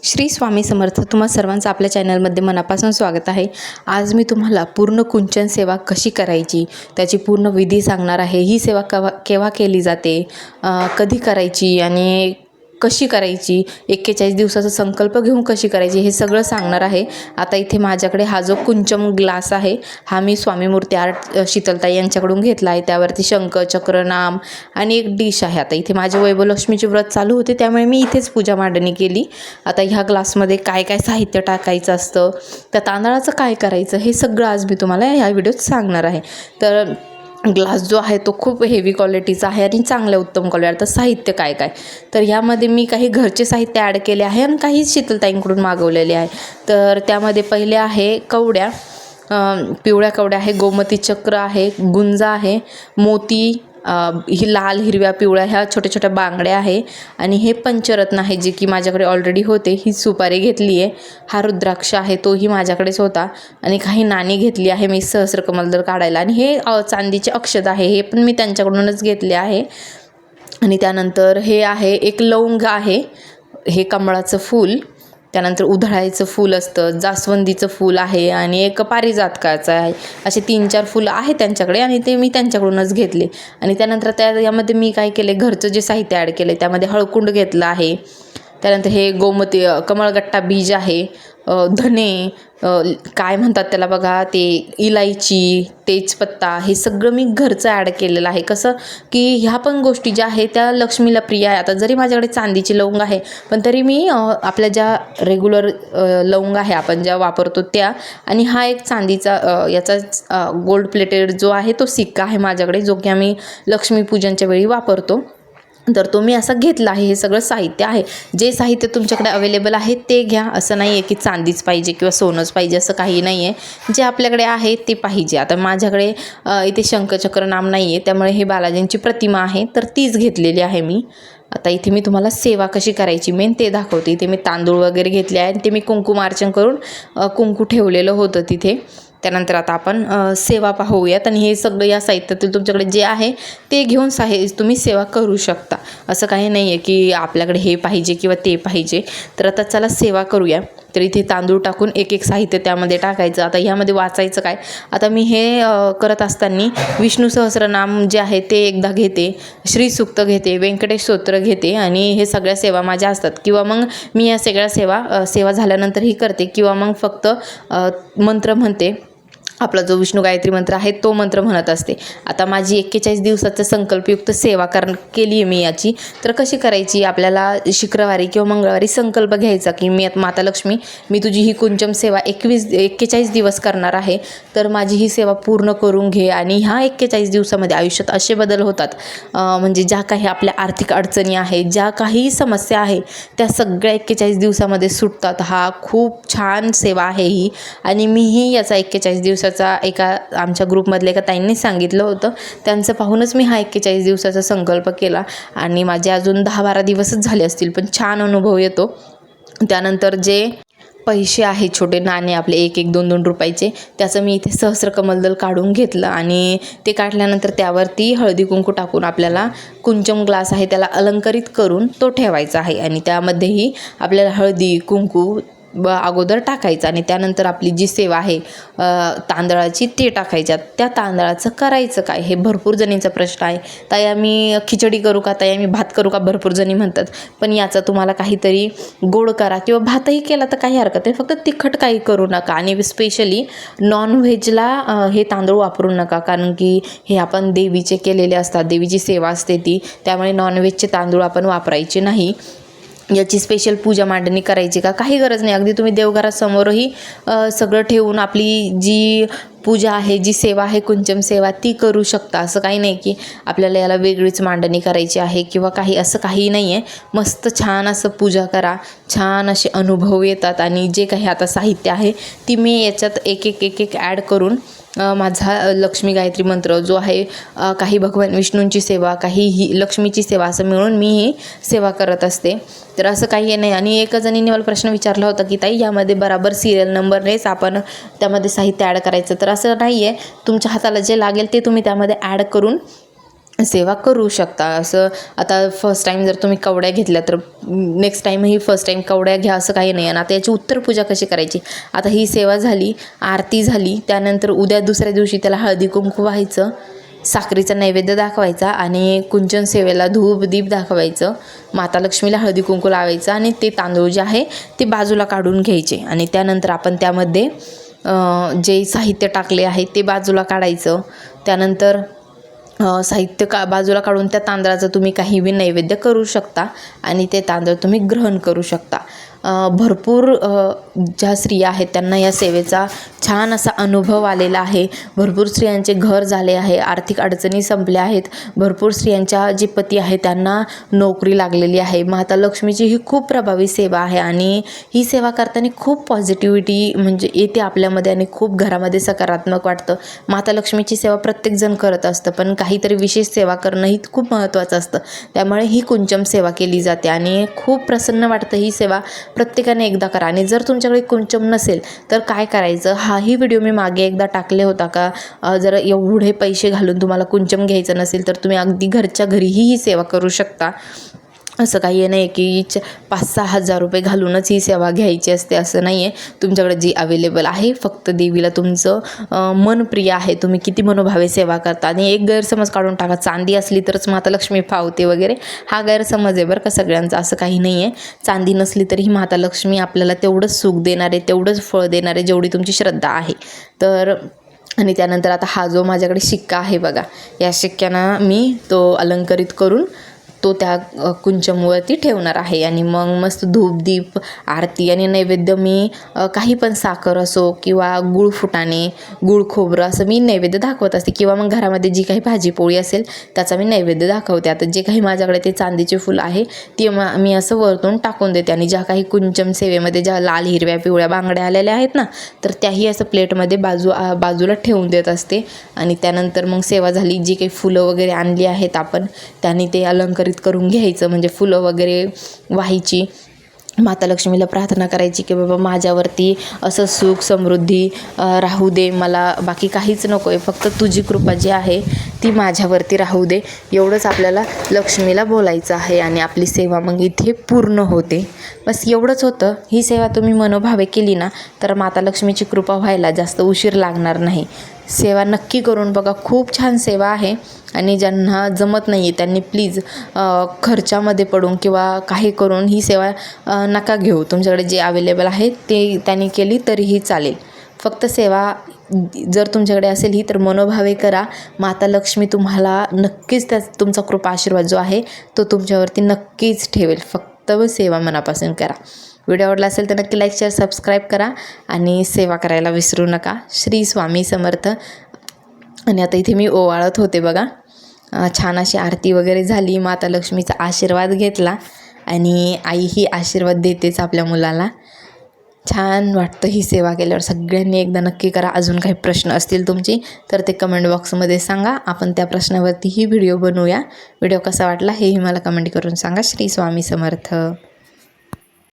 श्री स्वामी समर्थ. तुम्हा सर्वांचं आपल्या चॅनलमध्ये मनापासून स्वागत आहे. आज मी तुम्हाला पूर्ण कुंचन सेवा कशी करायची त्याची पूर्ण विधी सांगणार आहे. ही सेवा केव्हा केली जाते, कधी करायची आणि कशी करायची, 41 दिवसाचा संकल्प घेऊन कशी करायची, हे सगळं सांगणार आहे. आता इथे माझ्याकडे हा जो कुंचम ग्लास आहे हा मी स्वामी मूर्ती आर्ट शीतलताई यांच्याकडून घेतला आहे. त्यावरती शंख, चक्र, नाम आणि एक डिश आहे. आता इथे माझे वैभवलक्ष्मीचे व्रत चालू होते त्यामुळे मी इथेच पूजा मांडणी केली. आता ह्या ग्लासमध्ये काय काय साहित्य टाकायचं असतं, त्या तांदळाचं काय करायचं, हे सगळं आज मी तुम्हाला ह्या व्हिडिओत सांगणार आहे. तर ग्लास जो आहे तो खूप हेवी क्वालिटीचा आहे आणि चांगल्या उत्तम क्वालिटी. तर साहित्य काय काय, तर ह्यामध्ये मी काही घरचे साहित्य ॲड केले आहे आणि काही शीतलताईंकडून मागवलेले आहे. तर त्यामध्ये पहिले आहे कवड्या, पिवळ्या कवड्या आहे, गोमती चक्र आहे, गुंजा आहे, मोती, ही लाल, हिरव्या, पिवळ्या ह्या छोट्या छोट्या बांगड्या आहे आणि हे पंचरत्न आहे जे की माझ्याकडे ऑलरेडी होते. ही सुपारी घेतली आहे. हा रुद्राक्ष आहे तोही माझ्याकडेच होता आणि काही नाणी घेतली आहे मी सहस्रकमलदल काढायला. आणि हे चांदीचे अक्षत आहे, हे पण मी त्यांच्याकडूनच घेतले आहे. आणि त्यानंतर हे आहे एक लवंग आहे, हे कमळाचं फूल, त्यानंतर उधळायचं फूल असतं, जास्वंदीचं फूल आहे आणि एक पारिजातकाचं आहे. असे 3-4 फुलं आहेत त्यांच्याकडे आणि ते मी त्यांच्याकडूनच घेतले. आणि त्यानंतर यामध्ये मी काय केले, घरचं जे साहित्य ॲड केले त्यामध्ये हळकुंड घेतलं आहे. त्यानंतर हे गोमती कमळगट्टा बीज आहे, धने, काय म्हणतात त्याला बघा, ते इलायची, तेजपत्ता, हे सगळं मी घरचं ॲड केलेलं आहे. कसं की ह्या पण गोष्टी ज्या आहेत त्या लक्ष्मीला प्रिय आहे. आता जरी माझ्याकडे चांदीची लवंग आहे पण तरी मी आपल्या ज्या रेग्युलर लवंग आहे आपण ज्या वापरतो त्या, आणि हा एक चांदीचा याचा गोल्ड प्लेटेड जो आहे तो सिक्का आहे माझ्याकडे, जो की आम्ही लक्ष्मीपूजनच्या वेळी वापरतो. तर तो मी असा घेतला आहे. हे सगळं साहित्य आहे. जे साहित्य तुमच्याकडे अवेलेबल आहे ते घ्या. असं नाही आहे की चांदीच पाहिजे किंवा सोनंच पाहिजे, असं काही नाही आहे. जे आपल्याकडे आहे ते पाहिजे. आता माझ्याकडे इथे शंखचक्र नाम नाही आहे त्यामुळे हे बालाजींची प्रतिमा आहे तर तीच घेतलेली आहे मी. आता इथे मी तुम्हाला सेवा कशी करायची मेन ते दाखवते. इथे मी तांदूळ वगैरे घेतले आहे आणि ते मी कुंकुमार्चन करून कुंकू ठेवलेलं होतं तिथे. त्यानंतर आता आपण सेवा पाहूयात. आणि हे सगळं या साहित्यातील तुमच्याकडे जे आहे ते घेऊन तुम्ही सेवा करू शकता. असं काही नाही आहे की आपल्याकडे हे पाहिजे किंवा ते पाहिजे. तर आता चला सेवा करूया. तर इथे तांदूळ टाकून एक एक साहित्य त्यामध्ये टाकायचं. आता ह्यामध्ये वाचायचं काय, आता मी हे करत असताना विष्णू सहस्रनाम जे आहे ते एकदा घेते, श्रीसूक्त घेते, व्यंकटेश स्तोत्र घेते आणि हे सगळ्या सेवा माझ्या असतात. किंवा मग मी या सगळ्या सेवा झाल्यानंतरही करते किंवा मग फक्त मंत्र म्हणते. आपला जो विष्णू गायत्री मंत्र आहे तो मंत्र म्हणत असते. आता माझी 41 दिवसाचं संकल्पयुक्त सेवा केली आहे मी याची. तर कशी करायची, आपल्याला शुक्रवारी किंवा मंगळवारी संकल्प घ्यायचा की मी माता लक्ष्मी, मी तुझी ही कुंचम सेवा 41 दिवस करणार आहे, तर माझी ही सेवा पूर्ण करून घे. आणि ह्या 41 दिवसामध्ये आयुष्यात असे बदल होतात, म्हणजे ज्या काही आपल्या आर्थिक अडचणी आहेत, ज्या काही समस्या आहे त्या सगळ्या 41 दिवसामध्ये सुटतात. हा खूप छान सेवा आहे ही. आणि मीही याचा 41 दिवसाचा एका आमच्या ग्रुपमधल्या एका ताईंनी सांगितलं होतं, त्यांचं पाहूनच मी हा 41 दिवसाचा संकल्प केला. आणि माझे अजून 10-12 दिवसच झाले असतील पण छान अनुभव येतो. त्यानंतर जे पैसे आहेत, छोटे नाणे आपले 1-1, 2-2 रुपयाचे, त्याचं मी इथे सहस्रकमलदल काढून घेतलं. आणि ते काढल्यानंतर त्यावरती हळदी कुंकू टाकून आपल्याला कुंचम ग्लास आहे त्याला अलंकरित करून तो ठेवायचा आहे. आणि त्यामध्येही आपल्याला हळदी कुंकू अगोदर टाकायचं आणि त्यानंतर आपली जी सेवा आहे तांदळाची ते टाकायच्या. त्या तांदळाचं करायचं काय, हे भरपूर जणींचा प्रश्न आहे. ताई आम्ही खिचडी करू का, ताई आम्ही भात करू का, भरपूर जणी म्हणतात. पण याचा तुम्हाला काहीतरी गोड करा किंवा भातही केला तर काही हरकत आहे, फक्त तिखट काही करू नका. आणि स्पेशली नॉनव्हेजला हे तांदूळ वापरू नका, कारण की हे आपण देवीचे केलेले असतात, देवीची सेवा असते ती, त्यामुळे नॉनव्हेजचे तांदूळ आपण वापरायचे नाही. याची स्पेशल पूजा मांडणी करायची का, काही गरज नाही. अगदी तुम्ही देवघरासमोरही सगळं ठेवून आपली जी पूजा आहे, जी सेवा आहे कुंचम सेवा, ती करू शकता. असं काही नाही की आपल्याला याला वेगळीच मांडणी करायची आहे किंवा काही, असं काही नाही आहे. मस्त छान असं पूजा करा, छान असे अनुभव येतात. आणि जे काही आता साहित्य आहे ती मी याच्यात एक एक ॲड करून माझा लक्ष्मी गायत्री मंत्र जो आहे, काही भगवान विष्णूंची सेवा, काही ही लक्ष्मीची सेवा, असं मिळून मी ही सेवा करत असते. तर असं काही नाही. आणि एका जणीने मला प्रश्न विचारला होता की ताई यामध्ये बराबर सिरियल नंबरनेच आपण त्यामध्ये साहित्य ॲड करायचं. तर असं नाही आहे, तुमच्या हाताला जे लागेल ते तुम्ही त्यामध्ये ॲड करून सेवा करू शकता. असं आता फर्स्ट टाईम जर तुम्ही कवड्या घेतल्या तर नेक्स्ट टाईमही फर्स्ट टाईम कवड्या घ्या असं काही नाही. आणि आता याची उत्तर पूजा कशी करायची, आता ही सेवा झाली, आरती झाली, त्यानंतर उद्या दुसऱ्या दिवशी त्याला हळदी कुंकू व्हायचं, साखरेचा नैवेद्य दाखवायचा आणि कुंचन सेवेला धूप दीप दाखवायचं, माता लक्ष्मीला हळदी कुंकू लावायचं आणि ते तांदूळ जे आहे ते बाजूला काढून घ्यायचे. आणि त्यानंतर आपण त्यामध्ये जे साहित्य टाकले आहे ते बाजूला काढायचं. त्यानंतर साहित्य बाजूला काढून त्या तांदळाचं तुम्ही काही बी नैवेद्य करू शकता आणि ते तांदूळ तुम्ही ग्रहण करू शकता. भरपूर ज्या स्त्रिया आहेत त्यांना या सेवेचा छान असा अनुभव आलेला आहे. भरपूर स्त्रियांचे घर झाले आहे, आर्थिक अडचणी संपल्या आहेत. भरपूर स्त्रियांच्या जे पती आहे त्यांना नोकरी लागलेली आहे. माता लक्ष्मीची ही खूप प्रभावी सेवा आहे आणि ही सेवा करताना खूप पॉझिटिव्हिटी म्हणजे येते आपल्यामध्ये आणि खूप घरामध्ये सकारात्मक वाटतं. माता लक्ष्मीची सेवा प्रत्येकजण करत असतं, पण काहीतरी विशेष सेवा करणं ही खूप महत्त्वाचं असतं. त्यामुळे ही कुंचम सेवा केली जाते आणि खूप प्रसन्न वाटतं. ही सेवा प्रत्येकाने एकदा करा. आणि जर तुमच्याकडे कुंचम नसेल तर काय करायचं, हाही व्हिडिओ मी मागे एकदा टाकले होता का जर एवढे पैसे घालून तुम्हाला कुंचम घ्यायचं नसेल तर तुम्ही अगदी घरच्या घरीही ही सेवा करू शकता. असं काही नाही की 5-6 हजार रुपये घालूनच ही सेवा घ्यायची असते असं नाही आहे. तुमच्याकडे जी अवेलेबल आहे, फक्त देवीला तुमचं मन प्रिय आहे, तुम्ही किती मनोभावे सेवा करता. आणि एक गैरसमज काढून टाका, चांदी असली तरच माता लक्ष्मी पावते वगैरे, हा गैरसमज आहे बरं का सगळ्यांचा. असं काही नाही आहे. चांदी नसली तरीही माता लक्ष्मी आपल्याला तेवढंच सुख देणारे, तेवढंच फळ देणारे जेवढी तुमची श्रद्धा आहे. तर आणि त्यानंतर आता हा जो माझ्याकडे शिक्का आहे बघा, या शिक्क्यानं मी तो अलंकरित करून तो त्या कुंचमवरती ठेवणार आहे. आणि मग मस्त धूप दीप आरती आणि नैवेद्य मी काही पण साखर असो किंवा गुळ फुटाणे, गुळ खोबरं असं मी नैवेद्य दाखवत असते. किंवा मग घरामध्ये जी काही भाजीपोळी असेल त्याचा मी नैवेद्य दाखवते. आता जे काही माझ्याकडे ते चांदीचे फुलं आहे ती मी असं वरतून टाकून देते. आणि ज्या काही कुंचम सेवेमध्ये ज्या लाल हिरव्या पिवळ्या बांगड्या आलेल्या आहेत ना, तर त्याही असं प्लेटमध्ये बाजूला ठेवून देत असते. आणि त्यानंतर मग सेवा झाली, जी काही फुलं वगैरे आणली आहेत आपण त्यांनी ते अलंकरित करून घ्यायचं. म्हणजे फुलं वगैरे व्हायची, माता लक्ष्मीला प्रार्थना करायची की बाबा माझ्यावरती असं सुख समृद्धी राहू दे, मला बाकी काहीच नको आहे, फक्त तुझी कृपा जी आहे ती माझ्यावरती राहू दे, एवढंच आपल्याला लक्ष्मीला बोलायचं आहे. आणि आपली सेवा मग इथे पूर्ण होते. बस एवढंच होतं. ही सेवा तुम्ही मनोभावे केली ना तर माता लक्ष्मीची कृपा व्हायला जास्त उशीर लागणार नाही. सेवा नक्की करून बघा, खूप छान सेवा आहे. आणि ज्यांना जमत नाही आहे त्यांनी प्लीज खर्चामध्ये पडून किंवा काही करून ही सेवा नका घेऊ. तुमच्याकडे जे अवेलेबल आहे ते त्यांनी केली तरीही चालेल. फक्त सेवा जर तुमच्याकडे असेल ही तर मनोभावे करा. माता लक्ष्मी तुम्हाला नक्कीच तुमचा कृपा आशीर्वाद जो आहे तो तुमच्यावरती नक्कीच ठेवेल. फक्त सेवा मनापासून करा. व्हिडिओ आवडला असेल तर नक्की लाईक शेअर सबस्क्राईब करा आणि सेवा करायला विसरू नका. श्री स्वामी समर्थ. आणि आता इथे मी ओवाळत होते बघा, छान अशी आरती वगैरे झाली, माता लक्ष्मीचा आशीर्वाद घेतला आणि आई ही आशीर्वाद देतेच आपल्या मुलाला. छान वाटतं ही सेवा केल्यावर. सगळ्यांनी एकदा नक्की करा. अजून काही प्रश्न असतील तुमची तर ते कमेंट बॉक्समध्ये सांगा, आपण त्या प्रश्नावरती ही व्हिडिओ बनवूया. व्हिडिओ कसा वाटला हेही मला कमेंट करून सांगा. श्री स्वामी समर्थ.